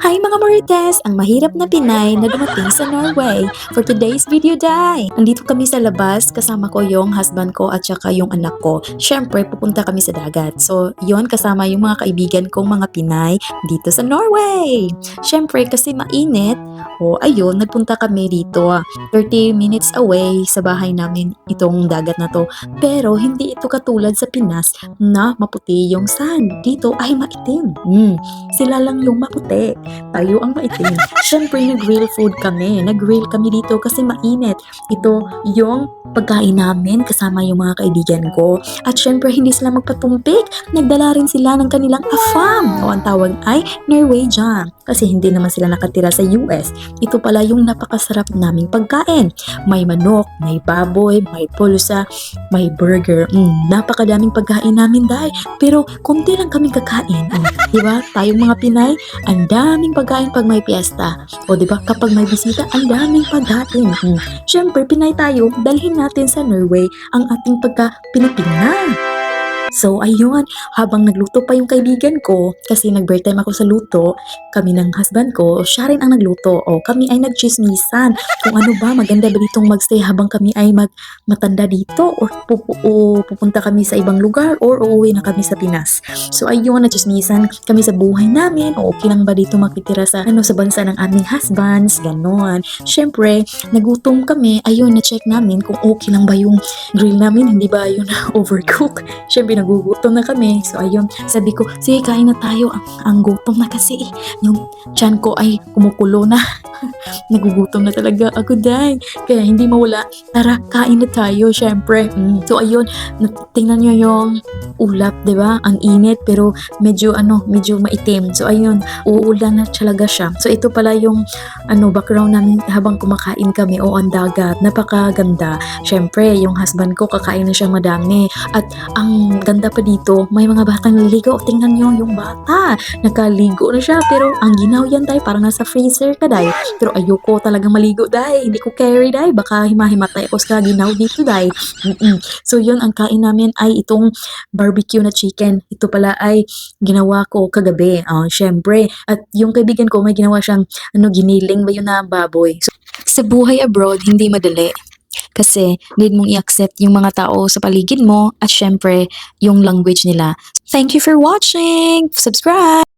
Hi mga Marites! Ang mahirap na Pinay na dumating sa Norway. For today's video, day! Andito kami sa labas, kasama ko yung husband ko at saka yung anak ko. Siyempre, pupunta kami sa dagat. So, yon kasama yung mga kaibigan kong mga Pinay dito sa Norway. Siyempre, kasi mainit, ayun, nagpunta kami dito. 30 minutes away sa bahay namin itong dagat na to. Pero, hindi ito katulad sa Pinas na maputi yung sand. Dito ay maitim. Sila lang yung maputi. Tayo ang maitim. Siyempre, nag-grill food kami. Nag-grill kami dito kasi mainit. Ito yung pagkain namin kasama yung mga kaibigan ko. At syempre, hindi sila magpatumpik. Nagdala rin sila ng kanilang afam. O ang tawag ay Norwegian. Kasi hindi naman sila nakatira sa US. Ito pala yung napakasarap naming pagkain. May manok, may baboy, may pulsa, may burger. Napakadaming pagkain namin, day. Pero konti lang kaming kakain. Diba? Tayong mga Pinay, ang daming pagkain pag may piyesta. O diba, kapag may bisita, ang daming pagkain. Siyempre, Pinay tayo, dalhin natin sa Norway ang ating pagka-Pilipina. So, ayun, habang nagluto pa yung kaibigan ko, kasi nag-break time ako sa luto, kami ng husband ko, siya rin ang nagluto. O, kami ay nagchismisan kung ano ba, maganda ba ditong magstay habang kami ay matanda dito, or pupunta kami sa ibang lugar, or uuwi na kami sa Pinas. So, ayun, nagchismisan kami sa buhay namin, o okay lang ba dito makitira sa, sa bansa ng aming husbands, ganon. Siyempre, nagutom kami, ayun, na-check namin kung okay lang ba yung grill namin, hindi ba yun overcook. Siyempre, nagugutom na kami. So, ayun, sabi ko, sige, kain na tayo. Ang gutom na kasi. Yung tiyan ko ay kumukulo na. Nagugutom na talaga ako, day. Kaya hindi mawala. Tara, kain na tayo, syempre. So, ayun, tingnan nyo yung ulap, diba? Ang init, pero medyo maitim. So, ayun, uulan na talaga siya. So, ito pala yung, background namin habang kumakain kami. O, ang dagat. Napakaganda. Syempre, yung husband ko, kakain na siya madami. At, ang ganda pa dito, may mga batang naliligo. Tingnan nyo yung bata. Nakaligo na siya, pero ang ginaw yan, day. Parang nasa freezer ka, day. Pero ayoko talagang maligo, day. Hindi ko carry, day. Baka himahimatay ako sa ginaw dito, day. So, yun, ang kain namin ay itong barbecue na chicken. Ito pala ay ginawa ko kagabi. Syempre. At yung kaibigan ko, may ginawa siyang, giniling ba yun na baboy. So, sa buhay abroad, hindi madali. Kasi need mong i-accept yung mga tao sa paligid mo at syempre yung language nila. Thank you for watching! Subscribe!